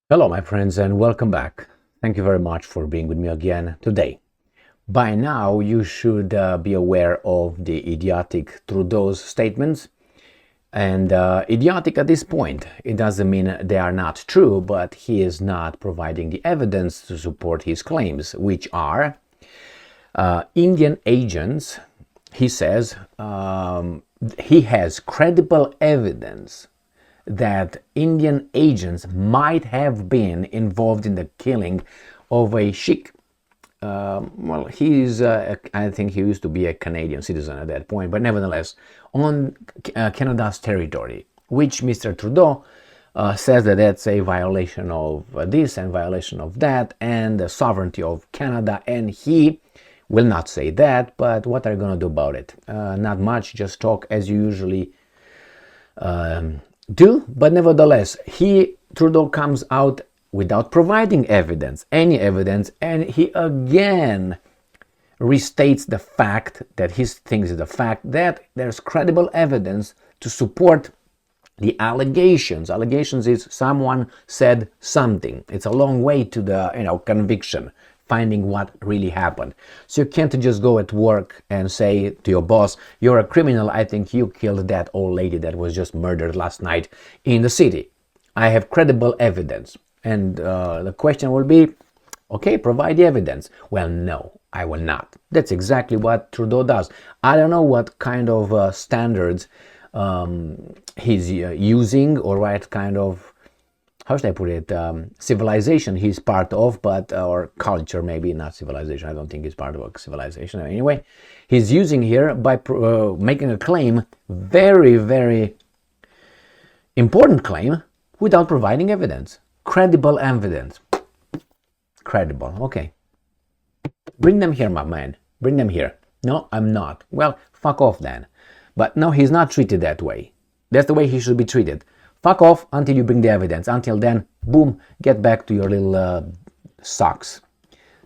Hello, my friends, and welcome back. Thank you very much for being with me again today. By now, you should be aware of the idiotic Trudeau's statements. And idiotic at this point, it doesn't mean they are not true, but he is not providing the evidence to support his claims, which are Indian agents. He says he has credible evidence that Indian agents might have been involved in the killing of a Sikh. I think he used to be a Canadian citizen at that point, but nevertheless, on Canada's territory, which Mr. Trudeau says that that's a violation of this and violation of that and the sovereignty of Canada, and he will not say that, but what are you going to do about it? Not much, just talk as you usually do, but nevertheless, Trudeau comes out without providing evidence, any evidence, and he again restates the fact that he thinks is the fact that there's credible evidence to support the allegations. Allegations is someone said something. It's a long way to the conviction, finding what really happened. So you can't just go at work and say to your boss, "You're a criminal. I think you killed that old lady that was just murdered last night in the city. I have credible evidence." And the question will be, okay, provide the evidence. Well, no, I will not. That's exactly what Trudeau does. I don't know what kind of standards he's using, or what kind of, how should I put it, civilization he's part of, but or culture, maybe not civilization. I don't think he's part of a civilization. Anyway, he's using here by making a claim, very, very important claim, without providing evidence. Credible evidence. Credible. Okay. Bring them here, my man. Bring them here. No, I'm not. Well, fuck off then. But no, he's not treated that way. That's the way he should be treated. Fuck off until you bring the evidence. Until then, boom, get back to your little socks.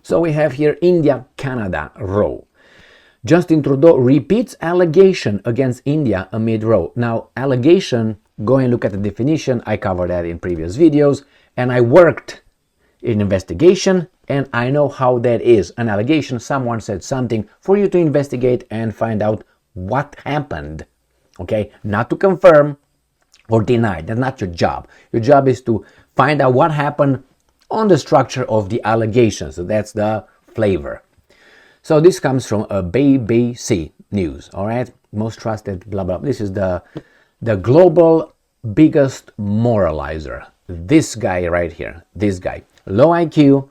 So we have here India-Canada row. Justin Trudeau repeats allegation against India amid row. Now, allegation, go and look at the definition. I covered that in previous videos. And I worked in investigation, and I know how that is. An allegation, someone said something for you to investigate and find out what happened. Okay? Not to confirm or deny. That's not your job. Your job is to find out what happened on the structure of the allegations. So that's the flavor. So this comes from a BBC News, all right? Most trusted, blah, blah. This is the global biggest moralizer. This guy right here, this guy. Low IQ,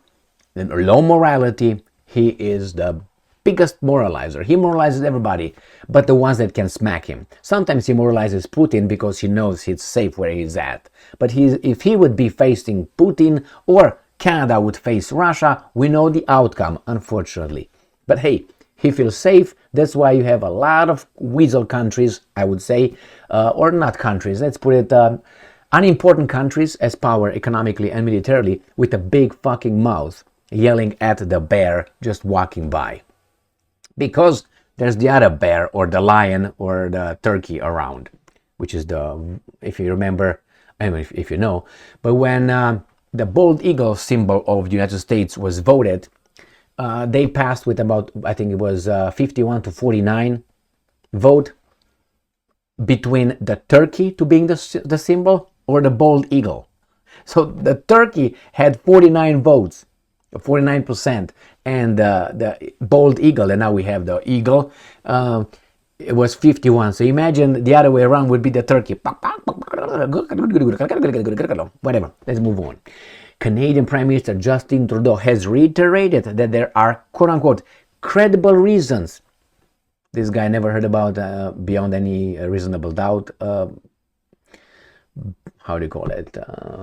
low morality. He is the biggest moralizer. He moralizes everybody, but the ones that can smack him. Sometimes he moralizes Putin because he knows he's safe where he's at. But if he would be facing Putin, or Canada would face Russia, we know the outcome, unfortunately. But hey, he feels safe. That's why you have a lot of weasel countries, I would say, or not countries, let's put it, unimportant countries as power economically and militarily, with a big fucking mouth yelling at the bear just walking by. Because there's the other bear, or the lion, or the turkey around, which is if you remember, I mean, if you know, but when the bald eagle symbol of the United States was voted, they passed with about, I think it was 51 to 49 vote between the turkey to being the symbol, or the bald eagle. So the turkey had 49 votes, 49%, and the bald eagle, and now we have the eagle, it was 51. So imagine the other way around would be the turkey. Whatever, let's move on. Canadian Prime Minister Justin Trudeau has reiterated that there are, quote-unquote, credible reasons. This guy never heard about beyond any reasonable doubt, how do you call it,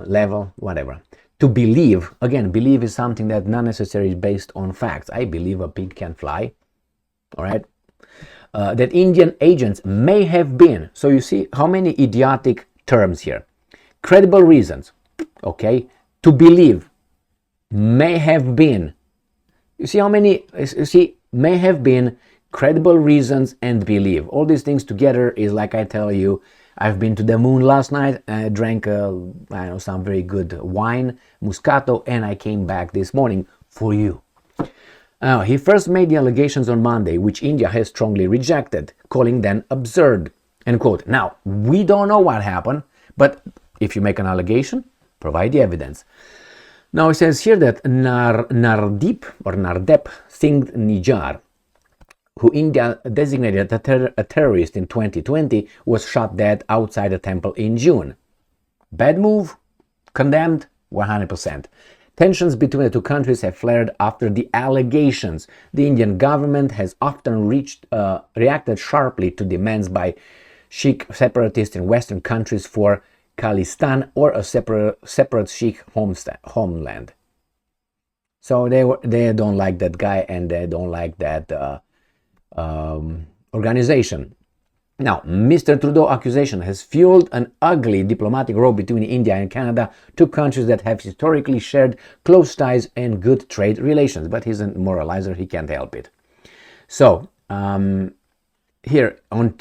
level, whatever. To believe, again, believe is something that not necessarily is based on facts. I believe a pig can fly, all right? That Indian agents may have been, so you see how many idiotic terms here. Credible reasons, okay? To believe, may have been. You see how many, you see, may have been, credible reasons, and believe. All these things together is, like I tell you, I've been to the moon last night. I drank, some very good wine, Moscato, and I came back this morning for you. He first made the allegations on Monday, which India has strongly rejected, calling them absurd. End quote. Now, we don't know what happened, but if you make an allegation, provide the evidence. Now, it says here that Nardep Singh Nijjar, who India designated a terrorist in 2020, was shot dead outside a temple in June. Bad move? Condemned? 100%. Tensions between the two countries have flared after the allegations. The Indian government has often reacted sharply to demands by Sikh separatists in Western countries for Khalistan or a separate Sikh homeland. So they don't like that guy and they don't like that organization. Now, Mr. Trudeau accusation has fueled an ugly diplomatic row between India and Canada, two countries that have historically shared close ties and good trade relations. But he's a moralizer, he can't help it. So, here on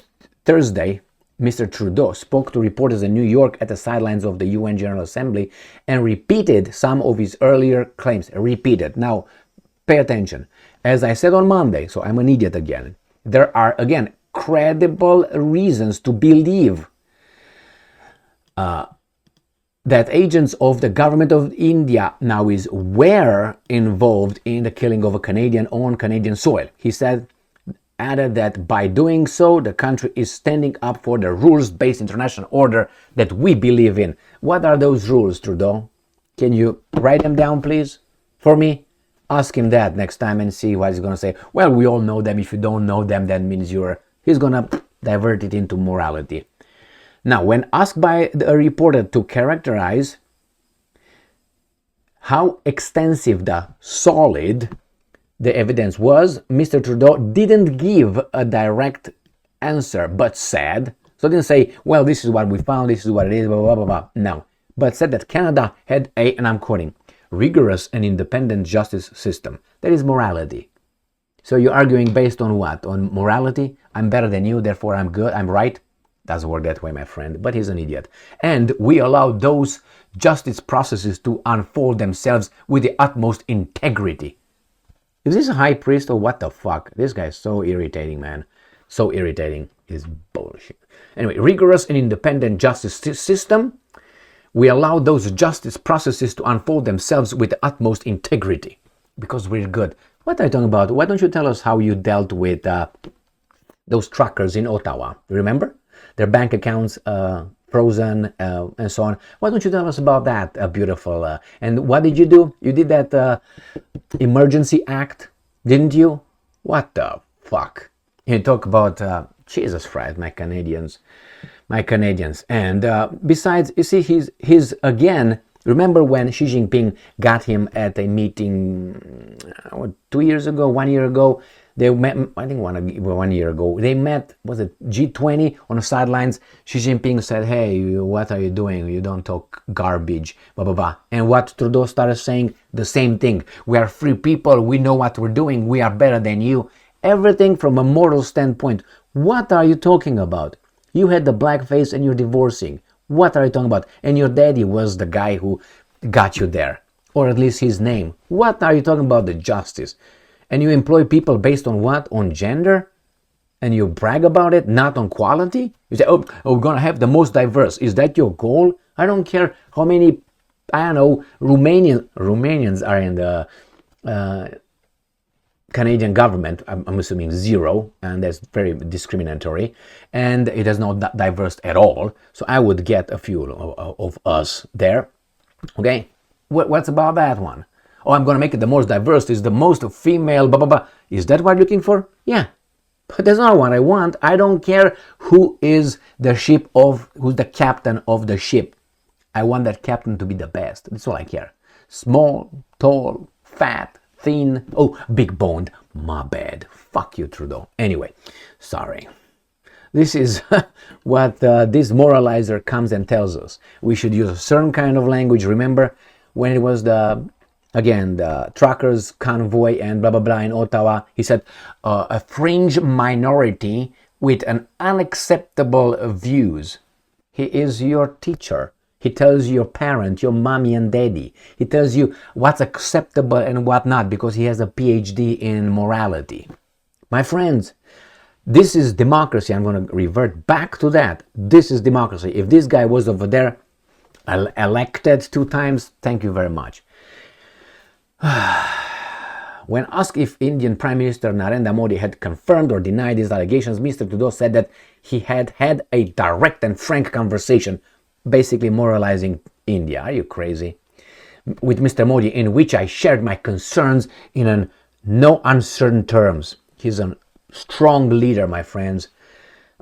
Thursday, Mr. Trudeau spoke to reporters in New York at the sidelines of the UN General Assembly and repeated some of his earlier claims. Repeated. Now, pay attention. As I said on Monday, so I'm an idiot again, there are, again, credible reasons to believe that agents of the government of India were involved in the killing of a Canadian on Canadian soil. He added that by doing so, the country is standing up for the rules-based international order that we believe in. What are those rules, Trudeau? Can you write them down, please, for me? Ask him that next time and see what he's going to say. Well, we all know them. If you don't know them, that means he's going to divert it into morality. Now, when asked by a reporter to characterize how extensive the evidence was, Mr. Trudeau didn't give a direct answer, but said, so didn't say, well, this is what we found, this is what it is, blah, blah, blah, blah. No, but said that Canada had and I'm quoting, rigorous and independent justice system. That is morality. So you're arguing based on what? On morality? I'm better than you, therefore I'm good, I'm right? Doesn't work that way, my friend, but he's an idiot. And we allow those justice processes to unfold themselves with the utmost integrity. Is this a high priest or what the fuck? This guy is so irritating, man. So irritating. It's bullshit. Anyway, rigorous and independent justice system. We allow those justice processes to unfold themselves with the utmost integrity. Because we're good. What are you talking about? Why don't you tell us how you dealt with those truckers in Ottawa? Remember? Their bank accounts frozen and so on. Why don't you tell us about that, beautiful? And what did you do? You did that emergency act, didn't you? What the fuck? You talk about Jesus Christ, my Canadians. And besides, you see, he's again. Remember when Xi Jinping got him at a meeting 2 years ago, 1 year ago? They met, I think 1 year ago. They met, was it G20 on the sidelines? Xi Jinping said, hey, what are you doing? You don't talk garbage, blah, blah, blah. And what Trudeau started saying? The same thing. We are free people. We know what we're doing. We are better than you. Everything from a moral standpoint. What are you talking about? You had the blackface and you're divorcing. What are you talking about? And your daddy was the guy who got you there. Or at least his name. What are you talking about the justice? And you employ people based on what? On gender? And you brag about it, not on quality? You say, oh, we're going to have the most diverse. Is that your goal? I don't care how many, Romanians are in the Canadian government. I'm assuming 0, and that's very discriminatory. And it is not diverse at all. So I would get a few of us there. Okay? What's about that one? Oh, I'm going to make it the most diverse, is the most female, blah, blah, blah. Is that what you're looking for? Yeah. But that's not what I want. I don't care who is who's the captain of the ship. I want that captain to be the best. That's all I care. Small, tall, fat, thin, big boned. My bad. Fuck you, Trudeau. Anyway, sorry. This is what this moralizer comes and tells us. We should use a certain kind of language. Remember when it was the truckers convoy and blah, blah, blah in Ottawa? He said a fringe minority with an unacceptable views. He is your teacher. He tells you your parent, your mommy and daddy. He tells you what's acceptable and what not because he has a PhD in morality. My friends, this is democracy. I'm going to revert back to that. This is democracy. If this guy was over there elected 2 times, thank you very much. When asked if Indian Prime Minister Narendra Modi had confirmed or denied these allegations, Mr. Trudeau said that he had had a direct and frank conversation, basically moralizing India. Are you crazy? With Mr. Modi, in which I shared my concerns in no uncertain terms. He's a strong leader, my friends.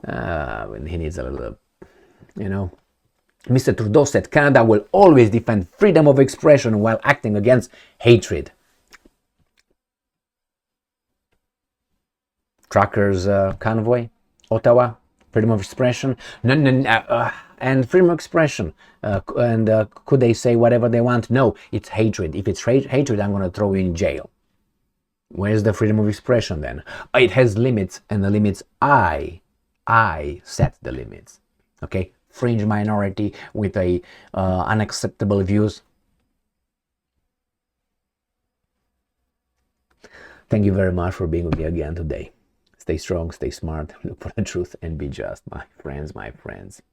He needs a little, Mr. Trudeau said Canada will always defend freedom of expression while acting against hatred. Truckers' convoy, Ottawa, freedom of expression, and freedom of expression. Could they say whatever they want? No, it's hatred. If it's hatred, I'm going to throw you in jail. Where's the freedom of expression then? It has limits, and the limits I set the limits. Okay, fringe minority with unacceptable views. Thank you very much for being with me again today. Stay strong, stay smart, look for the truth, and be just, my friends, my friends.